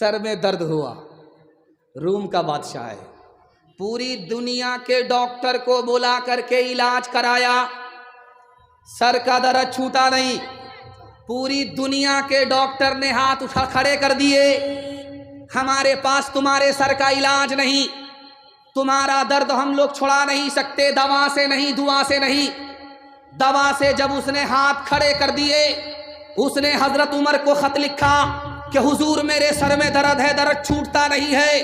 Sir में दर्द हुआ, रूम का बादशाह है, पूरी दुनिया के डॉक्टर को बुला करके इलाज कराया, सर का दर्द छूटा नहीं। पूरी दुनिया के डॉक्टर ने हाथ उठा खड़े कर दिए, हमारे पास तुम्हारे सर का इलाज नहीं, तुम्हारा दर्द हम लोग छुड़ा नहीं सकते, दवा से नहीं, दुआ से नहीं। दवा से जब उसने हाथ खड़े कर दिए, उसने हजरत उमर को खत लिखा कि हुजूर मेरे सर में दर्द है, दर्द छूटता नहीं है।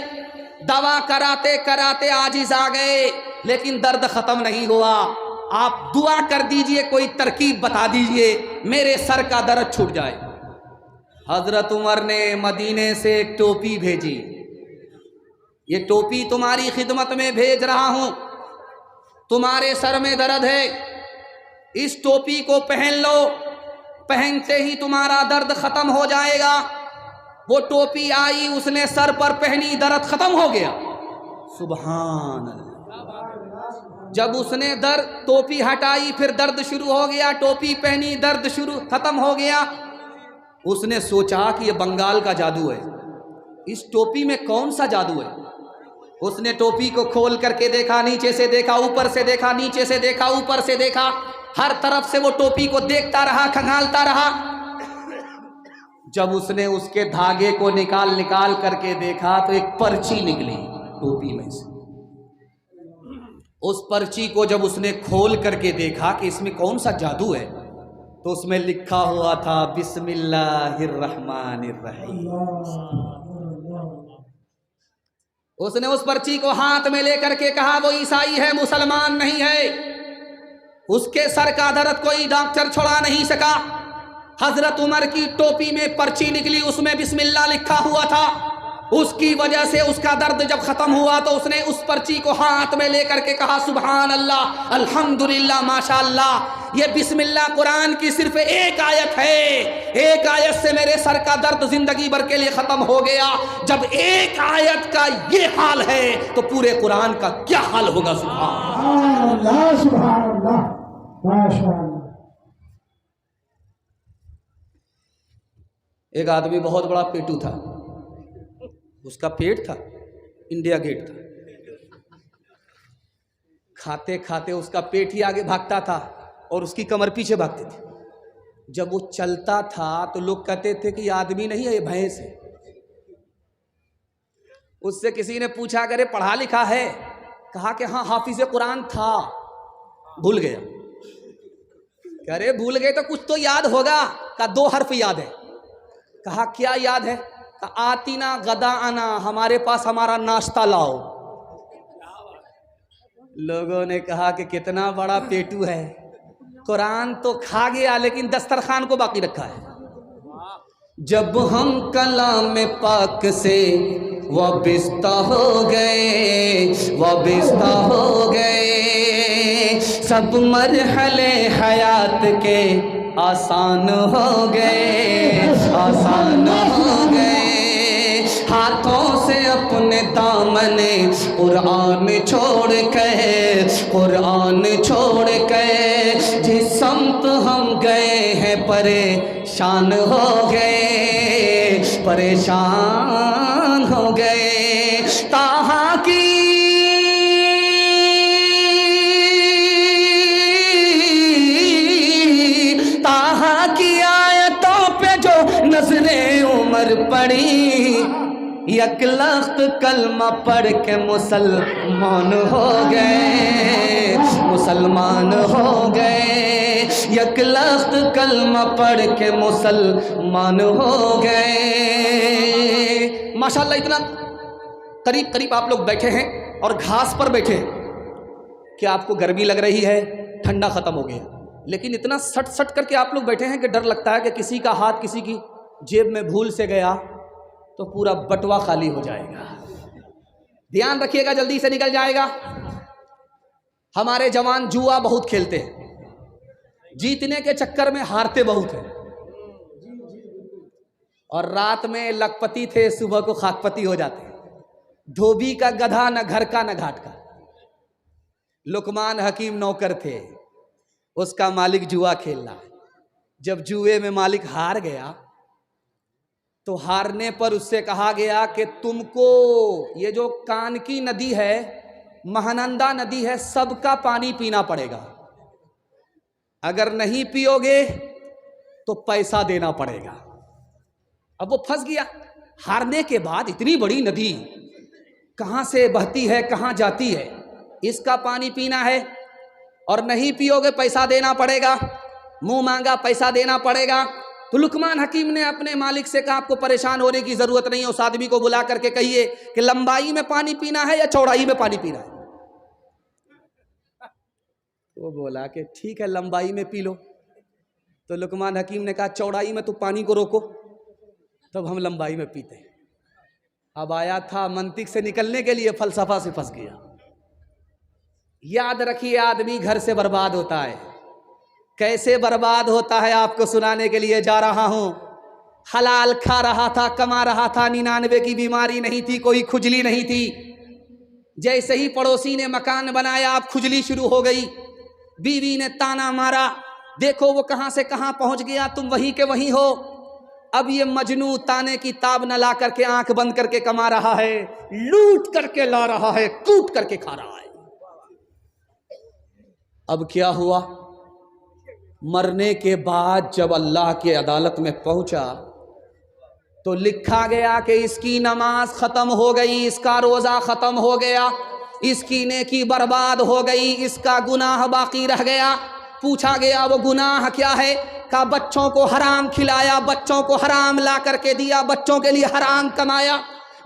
दवा कराते कराते आजिज आ गए, लेकिन दर्द खत्म नहीं हुआ। आप दुआ कर दीजिए, कोई तरकीब बता दीजिए, मेरे सर का दर्द छूट जाए। हजरत उमर ने मदीने से एक टोपी भेजी, ये टोपी तुम्हारी खिदमत में भेज रहा हूं, तुम्हारे सर में दर्द है, इस टोपी को पहन लो, पहनते ही तुम्हारा दर्द खत्म हो जाएगा। वो टोपी आई, उसने सर पर पहनी, दर्द खत्म हो गया। सुभान अल्लाह। जब उसने टोपी हटाई, फिर दर्द शुरू हो गया, टोपी पहनी, दर्द शुरू खत्म हो गया। उसने सोचा कि ये बंगाल का जादू है, इस टोपी में कौन सा जादू है। उसने टोपी को खोल करके देखा, नीचे से देखा, ऊपर से देखा, नीचे से देखा, ऊपर से देखा, हर तरफ से वो टोपी को देखता रहा, खंगालता रहा। जब उसने उसके धागे को निकाल करके देखा तो एक पर्ची निकली टोपी में से। उस पर्ची को जब उसने खोल करके देखा कि इसमें कौन सा जादू है, तो उसमें लिखा हुआ था बिस्मिल्लाहिर्रहमानिर्रहीम। उसने उस पर्ची को हाथ में लेकर के कहा, वो ईसाई है, मुसलमान नहीं है। उसके सर का दर्द कोई डॉक्टर छुड़ा नहीं सका। हजरत उमर की टोपी में पर्ची निकली, उसमें बिस्मिल्लाह लिखा हुआ था। उसकी वजह से उसका दर्द जब खत्म हुआ तो उसने उस पर्ची को हाथ में लेकर के कहा, सुभान अल्लाह, अल्हम्दुलिल्लाह, माशाअल्लाह। ये बिस्मिल्लाह कुरान की सिर्फ एक आयत है, एक आयत से मेरे सर का दर्द जिंदगी भर के लिए खत्म हो गया। जब एक आयत का ये हाल है तो पूरे कुरान का क्या हाल होगा। सुभान अल्लाह, सुभान अल्लाह, माशाअल्लाह। एक आदमी बहुत बड़ा पेटू था, उसका पेट था इंडिया गेट था। खाते खाते उसका पेट ही आगे भागता था और उसकी कमर पीछे भागती थी। जब वो चलता था तो लोग कहते थे कि ये आदमी नहीं है, ये भैंस है। उससे किसी ने पूछा, अरे पढ़ा लिखा है? कहा कि हाँ, हाफिज कुरान था, भूल गया। अरे भूल गए तो कुछ तो याद होगा। का 2 हर्फ याद है। कहा क्या याद है? आतीना गदा आना, हमारे पास हमारा नाश्ता लाओ। लोगों ने कहा कि कितना बड़ा पेटू है, कुरान तो खा गया लेकिन दस्तरखान को बाकी रखा है। जब हम कलाम पाक से वाबिस्ता हो गए, वाबिस्ता हो गए, सब मरहले हयात के आसान हो गए, आसान हो गए। हाथों से अपने दामने कुरान छोड़ के, कुरान छोड़ के जिस समत हम गए हैं परेशान हो गए, परेशान हो गए। ताहा की नजरे उमर पड़ी, एक लख्त कलमा पढ़ के मुसलमान हो गए, मुसलमान हो गए। एक लख्त कलमा पढ़ के मुसलमान हो गए। माशाल्लाह, इतना करीब करीब आप लोग बैठे हैं और घास पर बैठे हैं कि आपको गर्मी लग रही है, ठंडा खत्म हो गया, लेकिन इतना सट सट करके आप लोग बैठे हैं कि डर लगता है कि किसी का हाथ किसी की जेब में भूल से गया तो पूरा बटुआ खाली हो जाएगा। ध्यान रखिएगा, जल्दी से निकल जाएगा। हमारे जवान जुआ बहुत खेलते हैं, जीतने के चक्कर में हारते बहुत हैं, और रात में लखपति थे, सुबह को खाकपति हो जाते हैं। धोबी का गधा, न घर का न घाट का। लुकमान हकीम नौकर थे, उसका मालिक जुआ खेल रहा है। जब जुए में मालिक हार गया तो हारने पर उससे कहा गया कि तुमको ये जो कान की नदी है, महानंदा नदी है, सबका पानी पीना पड़ेगा। अगर नहीं पियोगे तो पैसा देना पड़ेगा। अब वो फंस गया। हारने के बाद इतनी बड़ी नदी कहां से बहती है, कहां जाती है, इसका पानी पीना है और नहीं पियोगे पैसा देना पड़ेगा, मुंह मांगा पैसा देना पड़ेगा। तो लुकमान हकीम ने अपने मालिक से कहा आपको परेशान होने की जरूरत नहीं है, उस आदमी को बुला करके कहिए कि लंबाई में पानी पीना है या चौड़ाई में पानी पीना है। वो बोला कि ठीक है लंबाई में पी लो। तो लुकमान हकीम ने कहा चौड़ाई में तो पानी को रोको, तब हम लंबाई में पीते। अब आया था मंतिक से निकलने के लिए, फलसफा से फंस गया। याद रखिए आदमी घर से बर्बाद होता है। कैसे बर्बाद होता है आपको सुनाने के लिए जा रहा हूं। हलाल खा रहा था, कमा रहा था, 99 की बीमारी नहीं थी, कोई खुजली नहीं थी। जैसे ही पड़ोसी ने मकान बनाया अब खुजली शुरू हो गई। बीवी ने ताना मारा, देखो वो कहां से कहां पहुंच गया, तुम वहीं के वहीं हो। अब ये मजनू ताने की ताब न ला करके आंख बंद करके कमा रहा है, लूट करके ला रहा है, कूट करके खा रहा है। अब क्या हुआ, मरने के बाद जब अल्लाह के अदालत में पहुंचा तो लिखा गया कि इसकी नमाज खत्म हो गई, इसका रोजा खत्म हो गया, इसकी नेकी बर्बाद हो गई, इसका गुनाह बाकी रह गया। पूछा गया वो गुनाह क्या है? कहा बच्चों को हराम खिलाया, बच्चों को हराम ला करके दिया, बच्चों के लिए हराम कमाया,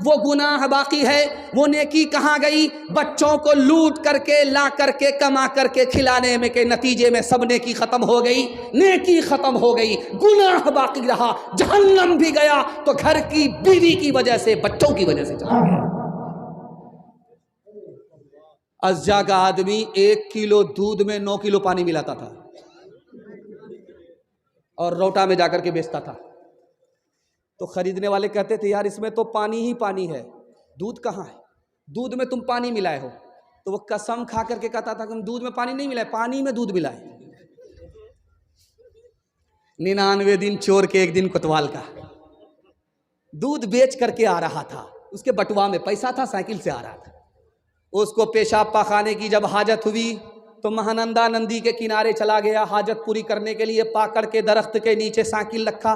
वो गुनाह बाकी है। वो नेकी कहाँ गई? बच्चों को लूट करके ला करके कमा करके खिलाने में के नतीजे में सब नेकी खत्म हो गई, नेकी खत्म हो गई, गुनाह बाकी रहा। जहन्नम भी गया तो घर की बीवी की वजह से, बच्चों की वजह से चला गया। अज्जा का आदमी 1 किलो दूध में 9 किलो पानी मिलाता था और रोटा में जाकर के बेचता था। तो खरीदने वाले कहते थे यार इसमें तो पानी ही पानी है, दूध कहाँ है, दूध में तुम पानी मिलाए हो। तो वो कसम खा करके कहता था कि हम दूध में पानी नहीं मिलाए, पानी में दूध मिलाए। 99 दिन चोर के 1 दिन कोतवाल का। दूध बेच करके आ रहा था, उसके बटुआ में पैसा था, साइकिल से आ रहा था। उसको पेशाब पाखाने की जब हाजत हुई तो महानंदा नदी के किनारे चला गया हाजत पूरी करने के लिए। पाकड़ के दरख्त के नीचे साइकिल रखा।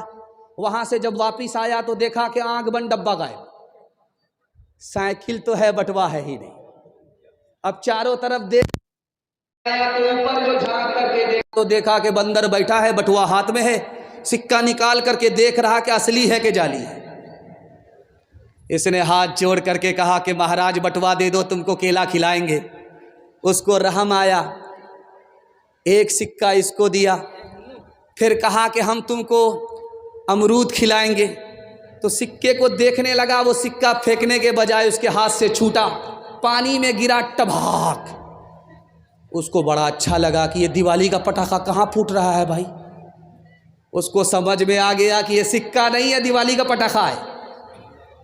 वहां से जब वापिस आया तो देखा कि आंख बंद डब्बा गायब, साइकिल तो है बटवा है ही नहीं। अब चारों तरफ देख तो ऊपर जो झांक करके देखा तो देखा कि बंदर बैठा है, बटुआ हाथ में है, सिक्का निकाल करके देख रहा कि असली है कि जाली है। इसने हाथ जोड़ करके कहा कि महाराज बटवा दे दो, तुमको केला खिलाएंगे। उसको रहम आया, 1 सिक्का इसको दिया, फिर कहा कि हम तुमको अमरूद खिलाएंगे। तो सिक्के को देखने लगा, वो सिक्का फेंकने के बजाय उसके हाथ से छूटा, पानी में गिरा, टभाक। उसको बड़ा अच्छा लगा कि ये दिवाली का पटाखा कहाँ फूट रहा है भाई। उसको समझ में आ गया कि ये सिक्का नहीं है, दिवाली का पटाखा है।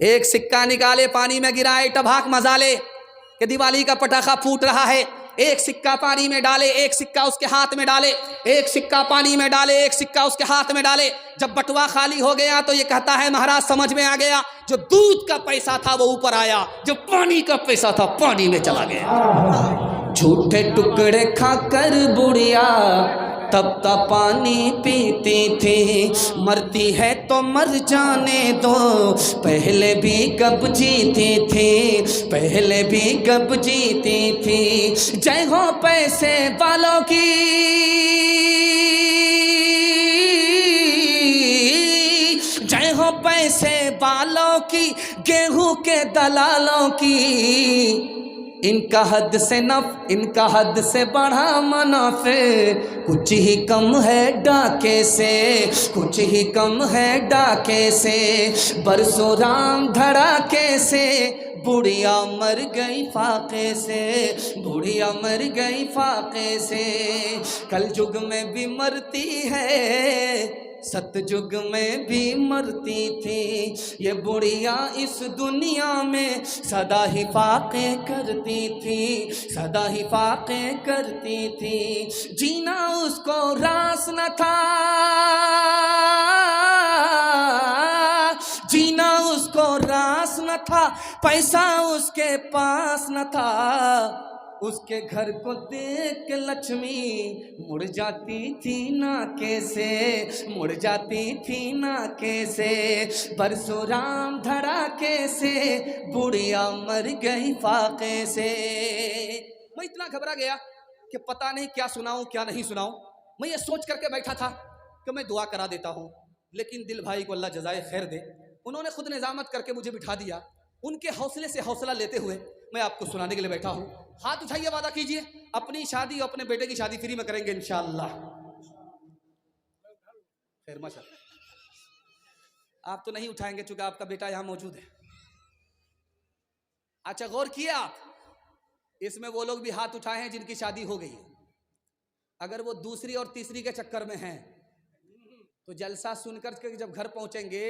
1 सिक्का निकाले, पानी में गिराए, टभाक मजाले कि दिवाली का पटाखा फूट रहा है। 1 सिक्का पानी में डाले, 1 सिक्का उसके हाथ में डाले, 1 सिक्का पानी में डाले, 1 सिक्का उसके हाथ में डाले। जब बटुआ खाली हो गया तो ये कहता है महाराज समझ में आ गया, जो दूध का पैसा था वो ऊपर आया, जो पानी का पैसा था पानी में चला गया। झूठे टुकड़े खाकर बुढ़िया तब तक पानी पीती थी, मरती है तो मर जाने दो, पहले भी कब जीती थी, पहले भी कब जीती थी। जय हो पैसे वालों की, जय हो पैसे वालों की, गेहूं के दलालों की। इनका हद से नफ, इनका हद से बढ़ा मुनाफे, कुछ ही कम है डाके से, कुछ ही कम है डाके से। बरसों राम धड़ाके से, बुढ़िया मर गई फाके से, बुढ़िया मर गई फाके से। कल युग में भी मरती है, सतयुग में भी मरती थी, ये बुढ़िया इस दुनिया में सदा ही फाके करती थी, सदा ही फाके करती थी। जीना उसको रास न था, रास न था, पैसा उसके पास न था, उसके घर को देख के लक्ष्मी मुड़ जाती थी ना कैसे, मुड़ जाती थी ना कैसे, परशुराम धड़ाके से बुढ़िया मर गई फाके से। मैं इतना घबरा गया कि पता नहीं क्या सुनाऊं क्या नहीं सुनाऊं। मैं ये सोच करके बैठा था कि मैं दुआ करा देता हूँ, लेकिन दिल भाई को अल्लाह जज़ाए खैर दे, उन्होंने खुद निजामत करके मुझे बिठा दिया। उनके हौसले से हौसला लेते हुए मैं आपको सुनाने के लिए बैठा हूँ। हाथ उठाइए, वादा कीजिए अपनी शादी और अपने बेटे की शादी फ्री में करेंगे इंशाअल्लाह। खैर माशाअल्लाह, आप तो नहीं उठाएंगे चूंकि आपका बेटा यहाँ मौजूद है। अच्छा गौर किए आप, इसमें वो लोग भी हाथ उठाए हैं जिनकी शादी हो गई है। अगर वो दूसरी और तीसरी के चक्कर में हैं तो जलसा सुनकर के जब घर पहुंचेंगे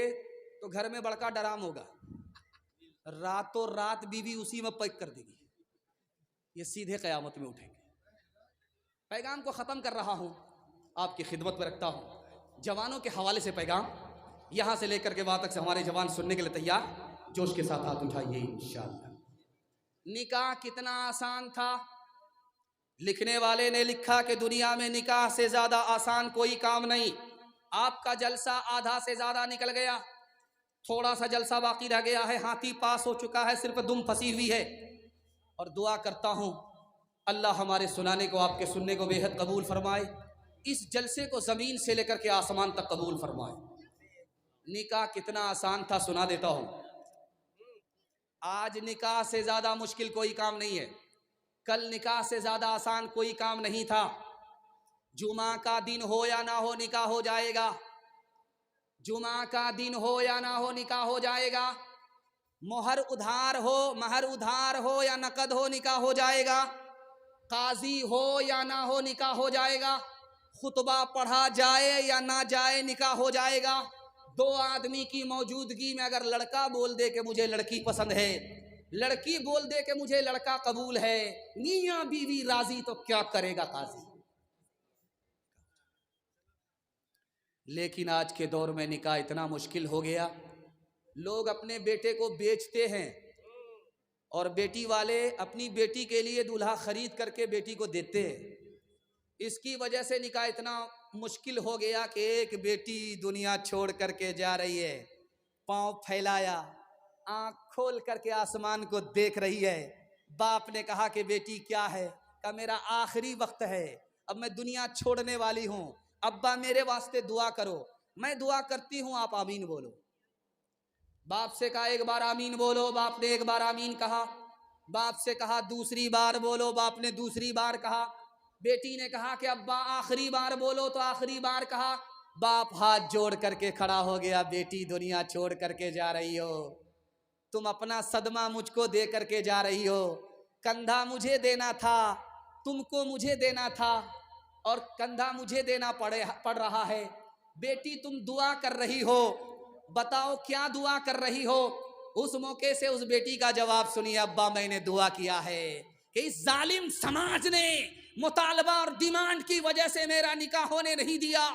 तो घर में बड़का डराम होगा, रातों रात बीवी उसी में पैक कर देगी, ये सीधे क़यामत में उठेंगे। पैगाम को ख़त्म कर रहा हूँ, आपकी खिदमत में रखता हूँ जवानों के हवाले से पैगाम। यहाँ से लेकर के वहाँ तक से हमारे जवान सुनने के लिए तैयार, जोश के साथ हाथ उठाइए इंशाअल्लाह। निकाह कितना आसान था। लिखने वाले ने लिखा कि दुनिया में निकाह से ज़्यादा आसान कोई काम नहीं। आपका जलसा आधा से ज़्यादा निकल गया, थोड़ा सा जलसा बाकी रह गया है, हाथी पास हो चुका है, सिर्फ दुम फंसी हुई है। और दुआ करता हूँ अल्लाह हमारे सुनाने को आपके सुनने को बेहद कबूल फरमाए, इस जलसे को ज़मीन से लेकर के आसमान तक कबूल फरमाए। निकाह कितना आसान था सुना देता हूँ। आज निकाह से ज़्यादा मुश्किल कोई काम नहीं है, कल निकाह से ज़्यादा आसान कोई काम नहीं था। जुमा का दिन हो या ना हो निकाह हो जाएगा, जुमा का दिन हो या ना हो निकाह हो जाएगा। मोहर उधार हो, महर उधार हो या नकद हो निकाह हो जाएगा। काजी हो या ना हो निकाह हो जाएगा। खुतबा पढ़ा जाए या ना जाए निकाह हो जाएगा। दो आदमी की मौजूदगी में अगर लड़का बोल दे कि मुझे लड़की पसंद है, लड़की बोल दे कि मुझे लड़का कबूल है, मियां बीवी राजी, तो क्या करेगा काजी। लेकिन आज के दौर में निकाह इतना मुश्किल हो गया, लोग अपने बेटे को बेचते हैं और बेटी वाले अपनी बेटी के लिए दूल्हा खरीद करके बेटी को देते हैं। इसकी वजह से निकाह इतना मुश्किल हो गया कि एक बेटी दुनिया छोड़ करके जा रही है, पांव फैलाया, आंख खोल करके आसमान को देख रही है। बाप ने कहा कि बेटी क्या है, कहा मेरा आखिरी वक्त है, अब मैं दुनिया छोड़ने वाली हूँ, अब्बा मेरे वास्ते दुआ करो। मैं दुआ करती हूँ, आप आमीन बोलो। बाप से कहा एक बार आमीन बोलो, बाप ने एक बार आमीन कहा। बाप से कहा दूसरी बार बोलो, बाप ने दूसरी बार कहा। बेटी ने कहा कि अब्बा आखिरी बार बोलो, तो आखिरी बार कहा। बाप हाथ जोड़ करके खड़ा हो गया, बेटी दुनिया छोड़ करके जा रही हो, तुम अपना सदमा मुझको दे करके जा रही हो, कंधा मुझे देना था, तुमको मुझे देना था, और कंधा मुझे देना पड़ रहा है। बेटी तुम दुआ कर रही हो, बताओ क्या दुआ कर रही हो। उस मौके से उस बेटी का जवाब सुनिए, अब्बा मैंने दुआ किया है कि इस जालिम समाज ने मुतालबा और डिमांड की वजह से मेरा निकाह होने नहीं दिया,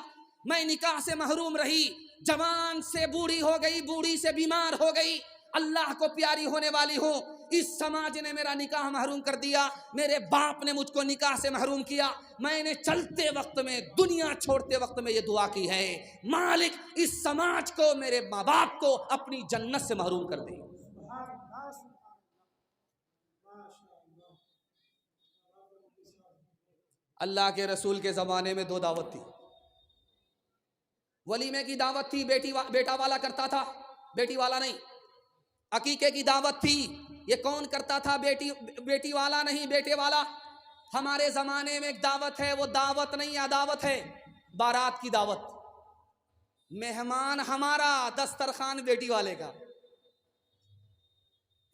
मैं निकाह से महरूम रही, जवान से बूढ़ी हो गई, बूढ़ी से बीमार हो गई, अल्लाह को प्यारी होने वाली हूँ, इस समाज ने मेरा निकाह महरूम कर दिया, मेरे बाप ने मुझको निकाह से महरूम किया। मैंने चलते वक्त में, दुनिया छोड़ते वक्त में ये दुआ की है, मालिक इस समाज को, मेरे माँ बाप को अपनी जन्नत से महरूम कर दे। अल्लाह के रसूल के ज़माने में दो दावत थी। वलीमे की दावत थी, बेटा वाला करता था, बेटी वाला नहीं। अकीके की दावत थी, ये कौन करता था, बेटी वाला नहीं, बेटे वाला। हमारे ज़माने में एक दावत है, वो दावत नहीं अदावत है, बारात की दावत। मेहमान हमारा, दस्तरखान बेटी वाले का,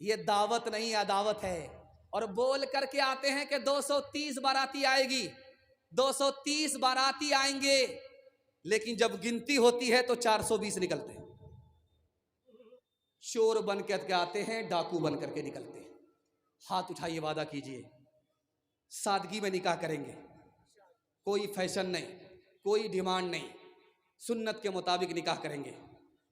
ये दावत नहीं अदावत है। और बोल करके आते हैं कि 230 बाराती आएगी, 230 बाराती आएंगे, लेकिन जब गिनती होती है तो 420 निकलते हैं। चोर बन करके आते हैं, डाकू बन करके निकलते हैं। हाथ उठाइए, वादा कीजिए सादगी में निकाह करेंगे, कोई फैशन नहीं, कोई डिमांड नहीं, सुन्नत के मुताबिक निकाह करेंगे।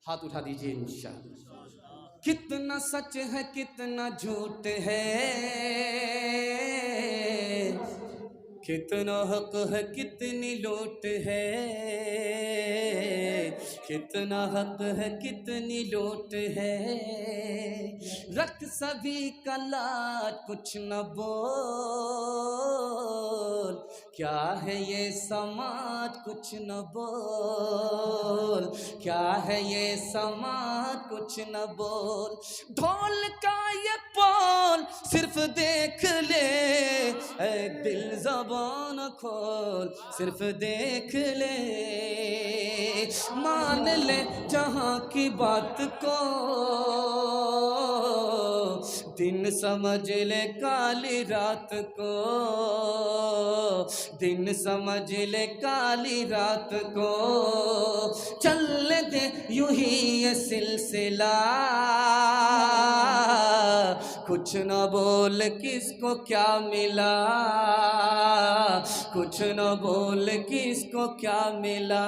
हाथ उठा दीजिए इंशाअल्लाह। कितना सच है कितना झूठ है, कितना हक है कितनी लूट है, कितना हक है कितनी लूट है। रख सभी का लाज कुछ न बोल, क्या है ये समाज कुछ न बोल, क्या है ये समाज कुछ न बोल। ढोल का ये बोल सिर्फ देख ले, ऐ दिल ज़बान खोल सिर्फ देख ले, मान ले जहाँ की बात को, दिन समझ ले काली रात को, दिन समझ ले काली रात को। चल दे यूं ही ये सिलसिला, कुछ न बोल किसको क्या मिला, कुछ न बोल किसको क्या मिला।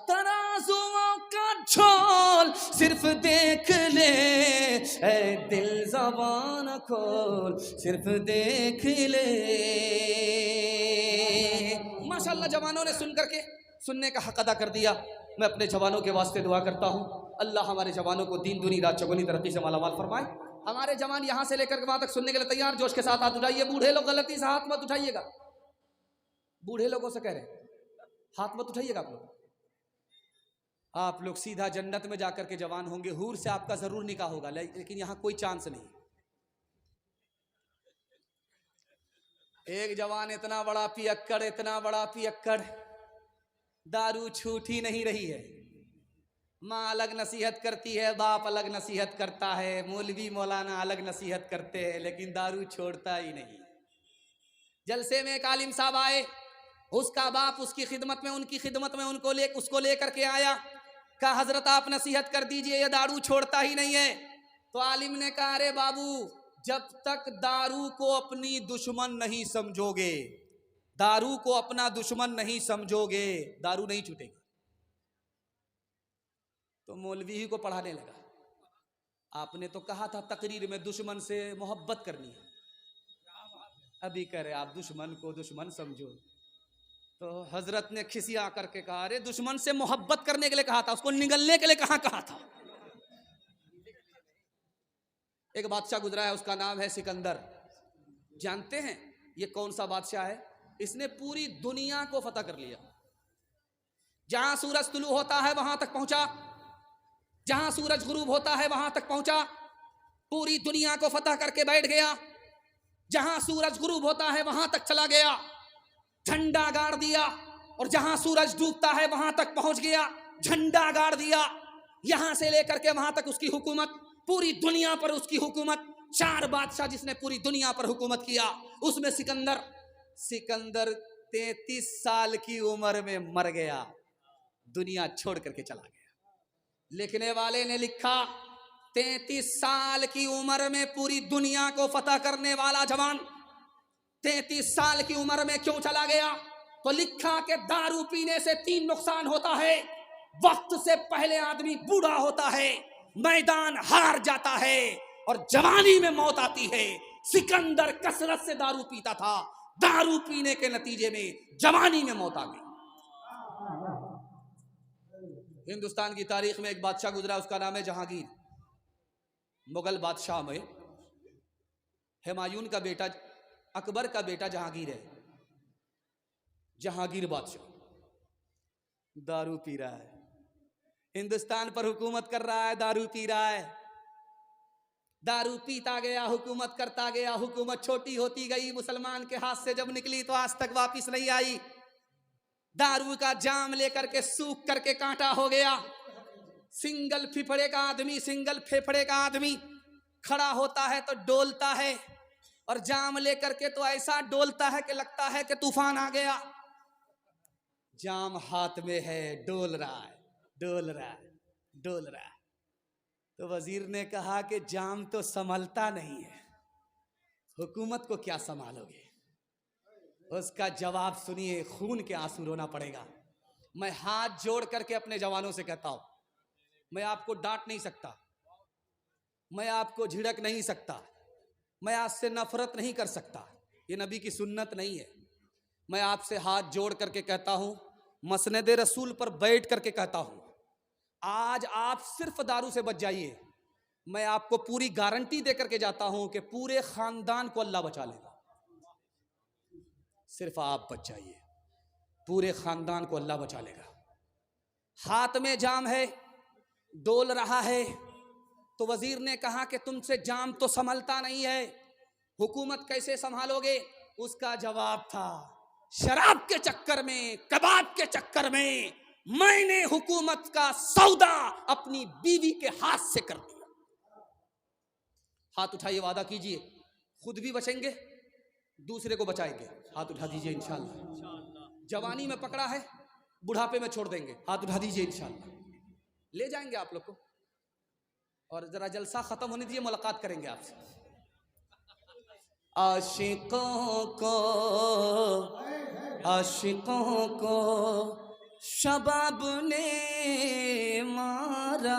तराजुओं का झोल सिर्फ देख ले, ऐ दिल ज़बान खोल सिर्फ देख ले। माशाअल्लाह जवानों ने सुन करके सुनने का हक अदा कर दिया। मैं अपने जवानों के वास्ते दुआ करता हूँ, अल्लाह हमारे जवानों को दीन दुनी रात चौगुनी तरक्की से मालामाल फरमाए। हमारे जवान यहाँ से लेकर वहाँ तक सुनने के लिए तैयार, जोश के साथ हाथ उठाइए। बूढ़े लोग गलती से हाथ मत उठाइएगा, बूढ़े लोगों से कह रहे हाथ मत उठाइएगा आप लोग। आप लोग सीधा जन्नत में जाकर के जवान होंगे, हूर से आपका जरूर निकाह होगा, लेकिन यहाँ कोई चांस नहीं। एक जवान इतना बड़ा पियक्कड़, इतना बड़ा पियक्कड़, दारू छूटी नहीं रही है। माँ अलग नसीहत करती है, बाप अलग नसीहत करता है, मौलवी मौलाना अलग नसीहत करते हैं, लेकिन दारू छोड़ता ही नहीं। जलसे में एक आलिम साहब आए, उसका बाप उसकी खिदमत में, उनकी खिदमत में उसको लेकर के आया। कहा हजरत आप नसीहत कर दीजिए, ये दारू छोड़ता ही नहीं है। तो आलिम ने कहा अरे बाबू, जब तक दारू को अपनी दुश्मन नहीं समझोगे, दारू को अपना दुश्मन नहीं समझोगे, दारू नहीं छूटेगी। तो मौलवी ही को पढ़ाने लगा, आपने तो कहा था तकरीर में दुश्मन से मोहब्बत करनी है, अभी करे आप दुश्मन को दुश्मन समझो। तो हजरत ने खिसिया करके कहा अरे दुश्मन से मोहब्बत करने के लिए कहा था, उसको निगलने के लिए कहाँ कहा था। एक बादशाह गुजरा है, उसका नाम है सिकंदर। जानते हैं ये कौन सा बादशाह है? इसने पूरी दुनिया को फतह कर लिया। जहां सूरज तुलू होता है वहां तक पहुंचा, जहां सूरज गुरूब होता है वहां तक पहुंचा, पूरी दुनिया को फतह करके बैठ गया। जहां सूरज गुरूब होता है वहां तक चला गया, झंडा गाड़ दिया, और जहां सूरज डूबता है वहां तक पहुंच गया, झंडा गाड़ दिया। यहां से लेकर के वहां तक उसकी हुकूमत, पूरी दुनिया पर उसकी हुकूमत। 4 बादशाह जिसने पूरी दुनिया पर हुकूमत किया, उसमें सिकंदर 33 साल की उम्र में मर गया, दुनिया छोड़ करके चला गया। लिखने वाले ने लिखा 33 साल की उम्र में पूरी दुनिया को फतह करने वाला जवान 33 साल की उम्र में क्यों चला गया? तो लिखा कि दारू पीने से 3 नुकसान होता है। वक्त से पहले आदमी बूढ़ा होता है, मैदान हार जाता है, और जवानी में मौत आती है। सिकंदर कसरत से दारू पीता था, दारू पीने के नतीजे में जवानी में मौत आ गई। हिंदुस्तान की तारीख में एक बादशाह गुजरा, उसका नाम है जहांगीर। मुगल बादशाह में हुमायूं का बेटा, अकबर का बेटा जहांगीर है। जहांगीर बादशाह दारू पी रहा है, हिंदुस्तान पर हुकूमत कर रहा है, दारू पी रहा है। दारू पीता गया, हुकूमत करता गया, हुकूमत छोटी होती गई। मुसलमान के हाथ से जब निकली तो आज तक वापिस नहीं आई। दारू का जाम लेकर के सूख करके कांटा हो गया। सिंगल फेफड़े का आदमी, सिंगल फेफड़े का आदमी खड़ा होता है तो डोलता है, और जाम लेकर के तो ऐसा डोलता है कि लगता है कि तूफान आ गया। जाम हाथ में है, डोल रहा है, डोल रहा है, डोल रहा है। तो वजीर ने कहा कि जाम तो संभलता नहीं है, हुकूमत को क्या संभालोगे? उसका जवाब सुनिए, खून के आंसू रोना पड़ेगा। मैं हाथ जोड़ करके अपने जवानों से कहता हूं, मैं आपको डांट नहीं सकता, मैं आपको झिड़क नहीं सकता, मैं आपसे नफरत नहीं कर सकता, ये नबी की सुन्नत नहीं है। मैं आपसे हाथ जोड़ करके कहता हूं, मसनद रसूल पर बैठ करके कहता हूं, आज आप सिर्फ दारू से बच जाइए, मैं आपको पूरी गारंटी दे करके जाता हूं कि पूरे खानदान को अल्लाह बचा लेगा। सिर्फ आप बच जाइए, पूरे खानदान को अल्लाह बचा लेगा। हाथ में जाम है, डोल रहा है, तो वजीर ने कहा कि तुमसे जाम तो संभलता नहीं है, हुकूमत कैसे संभालोगे? उसका जवाब था, शराब के चक्कर में, कबाब के चक्कर में मैंने हुकूमत का सौदा अपनी बीवी के हाथ से कर दिया। हाथ उठाइए, वादा कीजिए, खुद भी बचेंगे, दूसरे को बचाएंगे। हाथ उठा दीजिए इंशाअल्लाह। जवानी में पकड़ा है, बुढ़ापे में छोड़ देंगे। हाथ उठा दीजिए इंशाअल्लाह, ले जाएंगे आप लोग को। और जरा जलसा खत्म होने दीजिए, मुलाकात करेंगे आपसे। आशिकों को शबाब ने मारा,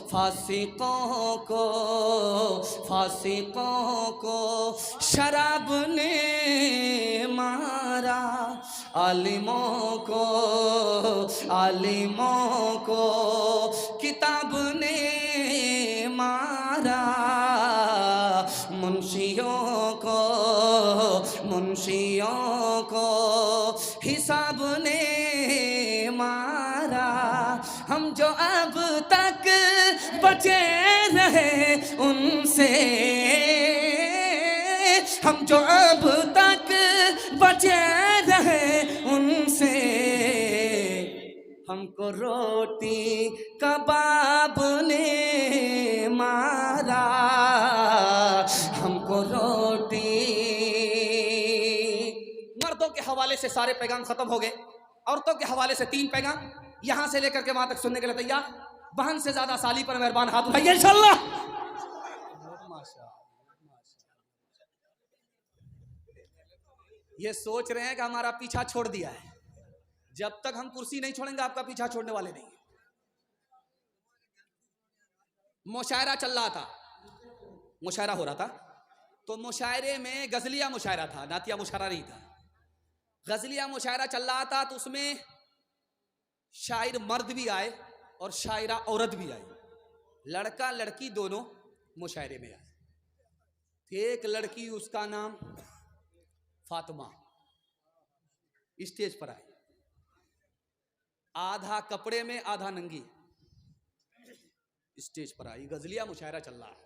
फासिकों को शराब ने मारा, आलिमों को किताब ने मारा, मुंशियों को हिसाब ने मारा। हम जो अब तक बचे रहे उनसे, हम जो अब तक बचे रहे उनसे, हमको रोटी कबाब ने मारा, हमको रोटी। मर्दों के हवाले से सारे पैगाम खत्म हो गए, औरतों के हवाले से 3 पैगाम, यहां से लेकर के वहां तक सुनने के लिए तैयार? बहन से ज्यादा साली पर मेहरबान हाथ उठाइए इंशाअल्लाह। ये सोच रहे हैं कि हमारा पीछा छोड़ दिया है, जब तक हम कुर्सी नहीं छोड़ेंगे आपका पीछा छोड़ने वाले नहीं। मुशायरा चल रहा था, मुशायरा हो रहा था, तो मुशायरे में गजलिया मुशायरा था, नातिया मुशायरा नहीं था। गजलिया मुशायरा चल रहा था, तो उसमें शायर मर्द भी आए और शायरा औरत भी आई, लड़का लड़की दोनों मुशायरे में आए। एक लड़की, उसका नाम फातिमा, स्टेज पर आई, आधा कपड़े में आधा नंगी, स्टेज पर आई। गजलिया मुशायरा चल रहा है,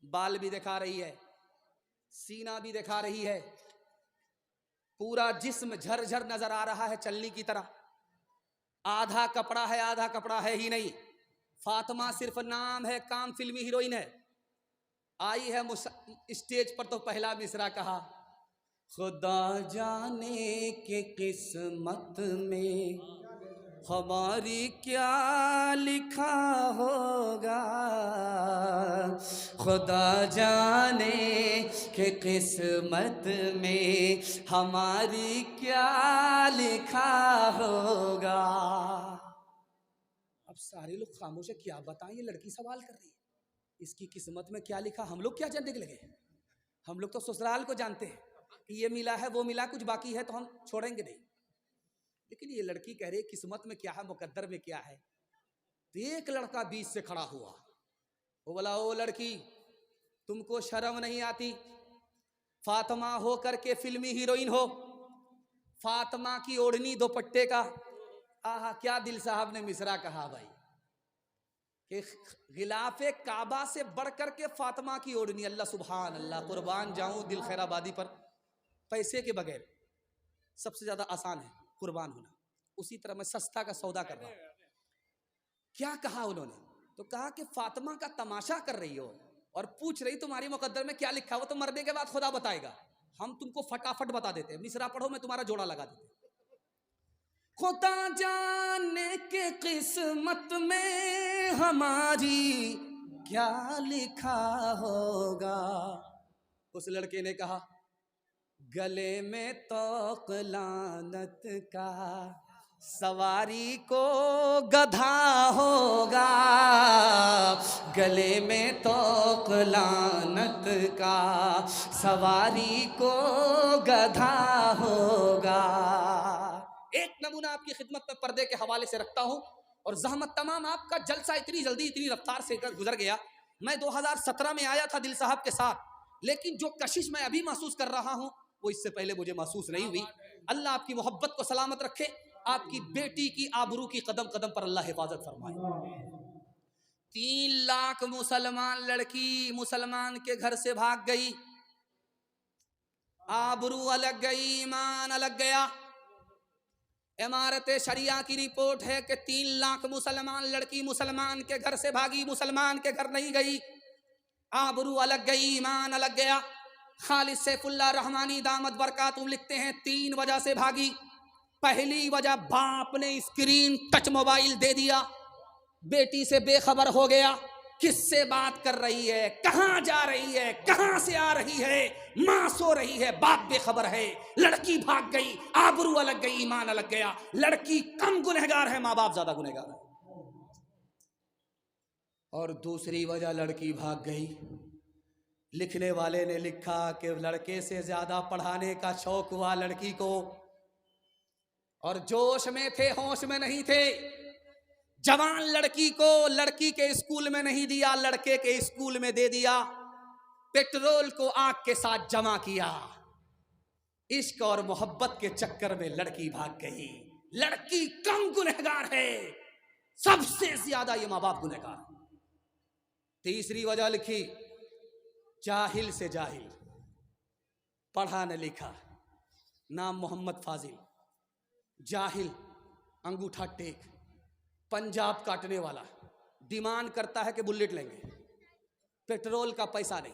बाल भी दिखा रही है, सीना भी दिखा रही है, पूरा जिस्म झरझर नजर आ रहा है चलनी की तरह। आधा कपड़ा है, आधा कपड़ा है ही नहीं। फातिमा सिर्फ नाम है, काम फिल्मी हीरोइन है। आई है स्टेज पर तो पहला मिसरा कहा, खुदा जाने के किस्मत में हमारी क्या लिखा होगा, खुदा जाने के किस्मत में हमारी क्या लिखा होगा। अब सारे लोग खामोश है, क्या बताएं, ये लड़की सवाल कर रही है, इसकी किस्मत में क्या लिखा, हम लोग क्या जानने के लगे? हम लोग तो ससुराल को जानते हैं कि ये मिला है, वो मिला, कुछ बाकी है तो हम छोड़ेंगे नहीं। लेकिन ये लड़की कह रही है किस्मत में क्या है, मुकद्दर में क्या है। तो एक लड़का बीच से खड़ा हुआ, वो बोला, ओ लड़की, तुमको शर्म नहीं आती? फातिमा हो करके फिल्मी हीरोइन हो, फातिमा की ओढ़नी दुपट्टे का, आहा क्या दिल साहब ने मिसरा कहा भाई, कि गिलाफे काबा से बढ़ करके फातिमा की ओढ़नी। अल्लाह सुभान अल्लाह, कुर्बान जाऊं दिल खैराबादी पर, पैसे के बगैर सबसे ज्यादा आसान है कुर्बान होना, उसी तरह मैं सस्ता का सौदा कर रहा हूं। क्या कहा उन्होंने? तो कहा कि फातिमा का तमाशा कर रही हो और पूछ रही तुम्हारी मुकद्दर में क्या लिखा, वो तो मरने के बाद खुदा बताएगा, हम तुमको फटाफट बता देते हैं। मिसरा पढ़ो, मैं तुम्हारा जोड़ा लगा देते। खुदा जाने के किस्मत में हमारी क्या लिखा होगा। उस लड़के ने कहा, गले में तौक लानत का सवारी को गधा होगा, गले में तोक लानत का, सवारी को गधा होगा। एक नमूना आपकी खिदमत में पर्दे के हवाले से रखता हूं, और जहमत तमाम, आपका जलसा इतनी जल्दी इतनी रफ्तार से गुजर गया। मैं 2017 में आया था दिल साहब के साथ, लेकिन जो कशिश मैं अभी महसूस कर रहा हूं वो इससे पहले मुझे महसूस नहीं हुई। अल्लाह आपकी मोहब्बत को सलामत रखे, आपकी बेटी की आबरू की कदम कदम पर अल्लाह हिफाजत फरमाए। 3 लाख मुसलमान लड़की मुसलमान के घर से भाग गई, आबरू अलग गई, ईमान अलग गया। इमारत शरिया की रिपोर्ट है कि 3 लाख मुसलमान लड़की मुसलमान के घर से भागी, मुसलमान के घर नहीं गई, आबरू अलग गई, ईमान अलग गया। खालिद सैफुल्लाह रहमानी दामद बरकातुहू लिखते हैं 3 वजह से भागी। पहली वजह, बाप ने स्क्रीन टच मोबाइल दे दिया, बेटी से बेखबर हो गया, किससे बात कर रही है, कहां जा रही है, कहां से आ रही है, मां सो रही है, बाप बेखबर है, लड़की भाग गई, आबरू अलग गई, ईमान अलग गया। लड़की कम गुनहगार है, मां बाप ज्यादा गुनहगार है। और दूसरी वजह, लड़की भाग गई, लिखने वाले ने लिखा कि लड़के से ज्यादा पढ़ाने का शौक हुआ लड़की को, और जोश में थे, होश में नहीं थे। जवान लड़की को लड़की के स्कूल में नहीं दिया, लड़के के स्कूल में दे दिया, पेट्रोल को आग के साथ जमा किया। इश्क और मोहब्बत के चक्कर में लड़की भाग गई। लड़की कम गुनहगार है, सबसे ज्यादा ये मां बाप गुनहगार। तीसरी वजह लिखी, जाहिल से जाहिल, पढ़ा न लिखा, नाम मोहम्मद फाजिल, जाहिल, अंगूठा टेक, पंजाब काटने वाला, डिमांड करता है कि बुलेट लेंगे, पेट्रोल का पैसा नहीं,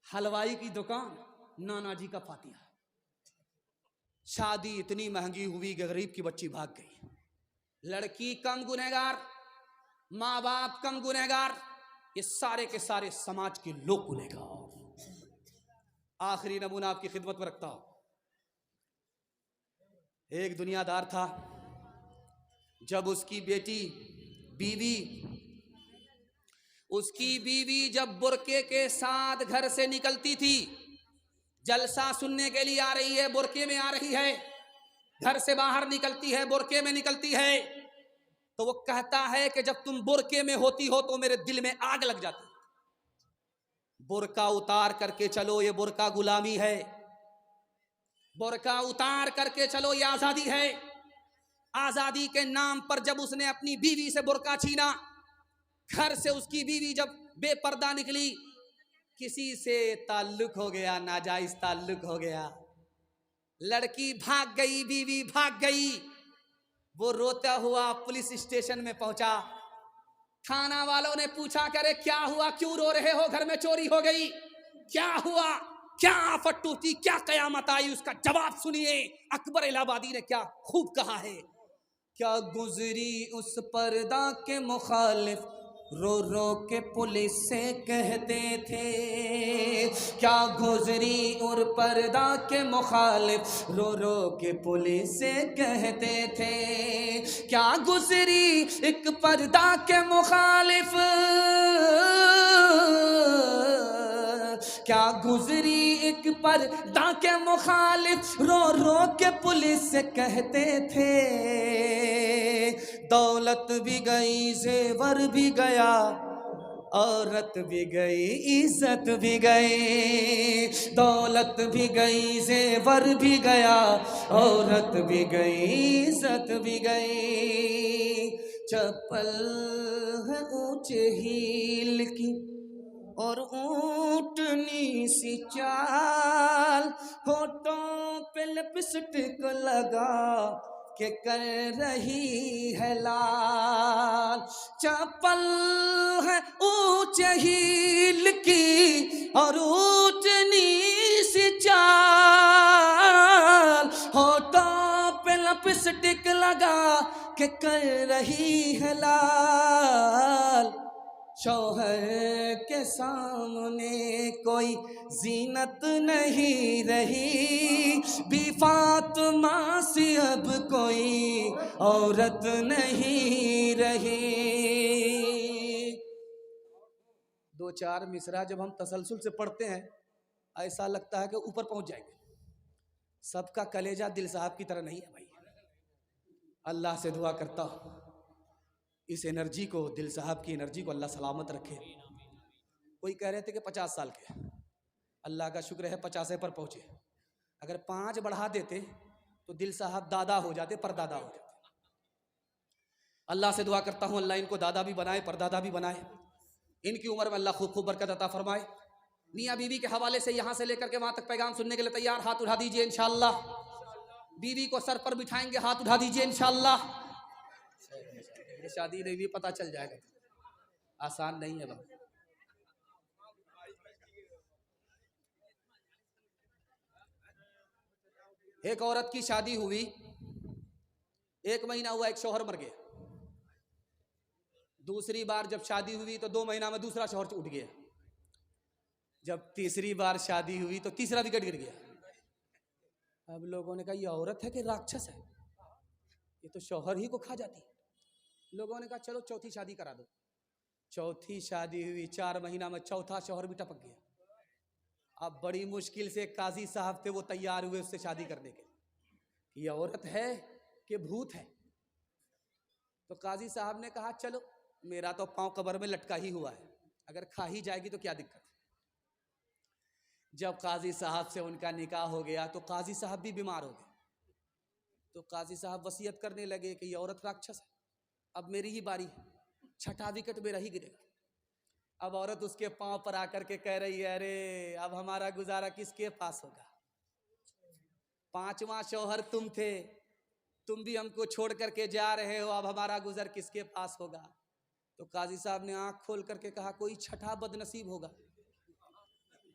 हलवाई की दुकान, नाना जी का फातिहा। शादी इतनी महंगी हुई कि गरीब की बच्ची भाग गई। लड़की कम गुनहगार, माँ बाप कम गुनहगार, ये सारे के सारे समाज के लोग गुनहगार। आखिरी नमूना आपकी खिदमत में रखता हूं। एक दुनियादार था, जब उसकी बीवी जब बुरके के साथ घर से निकलती थी, जलसा सुनने के लिए आ रही है, बुरके में आ रही है, घर से बाहर निकलती है, बुरके में निकलती है, तो वो कहता है कि जब तुम बुरके में होती हो तो मेरे दिल में आग लग जाती। बुरका उतार करके चलो, ये बुरका गुलामी है, बुरका उतार करके चलो, ये आजादी है। आजादी के नाम पर जब उसने अपनी बीवी से बुरका छीना, घर से उसकी बीवी जब बेपर्दा निकली, किसी से ताल्लुक हो गया, नाजायज ताल्लुक हो गया, लड़की भाग गई, बीवी भाग गई। वो रोता हुआ पुलिस स्टेशन में पहुंचा। थाना वालों ने पूछा, करे क्या हुआ, क्यों रो रहे हो, घर में चोरी हो गई, क्या हुआ, क्या आफत टूटी, क्या कयामत आई, उसका जवाब सुनिए। अकबर इलाहाबादी ने क्या खूब कहा है, क्या गुजरी उस पर्दा के मुखालिफ, रो रो के पुलिस से कहते थे, क्या गुजरी और पर्दा के मुखालिफ, रो रो के पुलिस से कहते थे, क्या गुजरी एक पर्दा के मुखालिफ, क्या गुजरी एक पर्दा के मुखालिफ, रो रो के पुलिस से कहते थे, दौलत भी गई, जेवर भी गया, औरत भी गई, इज्जत भी गई, दौलत भी गई, जेवर भी गया, औरत भी गई, इज्जत भी गई। चप्पल है ऊंचे हील की और ऊंटनी सी चाल, होठों पे लिपस्टिक लगा के कर रही है लाल। चप्पल है ऊंचे हील की और ऊंटनी सी चाल, होठों पे लिपस्टिक लगा के कर रही है लाल। शौहर के सामने कोई जीनत नहीं रही, भी फातिमा सी अब कोई औरत नहीं रही। दो चार मिसरा जब हम तसलसल से पढ़ते हैं ऐसा लगता है कि ऊपर पहुंच जाएंगे। सबका कलेजा दिल साहब की तरह नहीं है भाई। अल्लाह से दुआ करता हूं इस एनर्जी को, दिल साहब की एनर्जी को अल्लाह सलामत रखे। कोई कह रहे थे कि 50 साल के, अल्लाह का शुक्र है 50 पर पहुंचे। अगर 5 बढ़ा देते तो दिल साहब दादा हो जाते, परदादा हो जाते। अल्लाह से दुआ करता हूं अल्लाह इनको दादा भी बनाए, परदादा भी बनाए। इनकी उम्र में अल्लाह खूब खूब बरकत अता फरमाए। मियाँ बीवी के हवाले से यहाँ से लेकर के वहाँ तक पैगाम सुनने के लिए तैयार? हाथ उठा दीजिए इंशाअल्लाह। बीवी को सर पर बिठाएंगे, हाथ उठा दीजिए इंशाअल्लाह। शादी नहीं भी पता चल जाएगा, आसान नहीं है बाबा। एक औरत की शादी हुई, 1 महीना हुआ, एक शौहर मर गया। दूसरी बार जब शादी हुई तो 2 महीना में दूसरा शौहर उठ गया। जब तीसरी बार शादी हुई तो तीसरा विकेट गिर गया। अब लोगों ने कहा ये औरत है कि राक्षस है, ये तो शौहर ही को खा जाती। लोगों ने कहा चलो चौथी शादी करा दो। चौथी शादी हुई, 4 महीना में चौथा शौहर भी टपक गया। अब बड़ी मुश्किल से काजी साहब थे, वो तैयार हुए उससे शादी करने के। ये औरत है कि भूत है? तो काजी साहब ने कहा चलो, मेरा तो पांव कब्र में लटका ही हुआ है, अगर खा ही जाएगी तो क्या दिक्कत है। जब काजी साहब से उनका निकाह हो गया तो काजी साहब भी बीमार हो गए। तो काजी साहब वसीयत करने लगे कि ये औरत राक्षस है, अब मेरी ही बारी है, छठा विकेट मेरा ही गिरेगा। अब औरत उसके पांव पर आकर के कह रही है अरे अब हमारा गुजारा किसके पास होगा। 5वां शौहर तुम थे, तुम भी हमको छोड़ करके जा रहे हो, अब हमारा गुजर किसके पास होगा। तो काजी साहब ने आंख खोल करके कहा कोई छठा बदनसीब होगा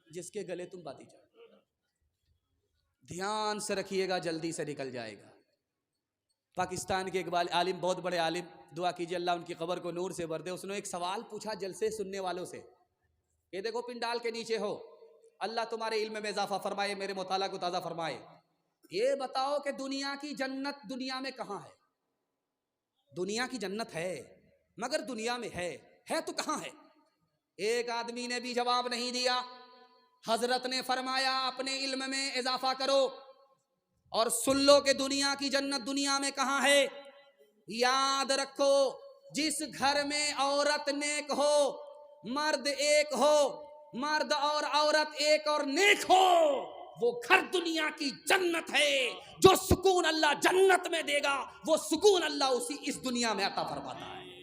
जिसके गले तुम बांधी जाओ। ध्यान से रखिएगा, जल्दी से निकल जाएगा। पाकिस्तान के एक आलिम, बहुत बड़े आलिम, दुआ कीजिए अल्लाह उनकी कब्र को नूर से भर दे। उसने एक सवाल पूछा जलसे सुनने वालों से, ये देखो पिंडाल के नीचे हो, अल्लाह तुम्हारे इल्म में इजाफा फरमाए, मेरे मुताला को ताज़ा फरमाए। ये बताओ कि दुनिया की जन्नत दुनिया में कहाँ है? दुनिया की जन्नत है मगर दुनिया में है तो कहाँ है? एक आदमी ने भी जवाब नहीं दिया। हजरत ने फरमाया अपने इल्म में इजाफा करो और सुन लो कि दुनिया की जन्नत दुनिया में कहाँ है। याद रखो, जिस घर में औरत नेक हो, मर्द एक हो, मर्द और औरत एक और नेक हो, वो घर दुनिया की जन्नत है। जो सुकून अल्लाह जन्नत में देगा वो सुकून अल्लाह उसी इस दुनिया में अता फरमाता है।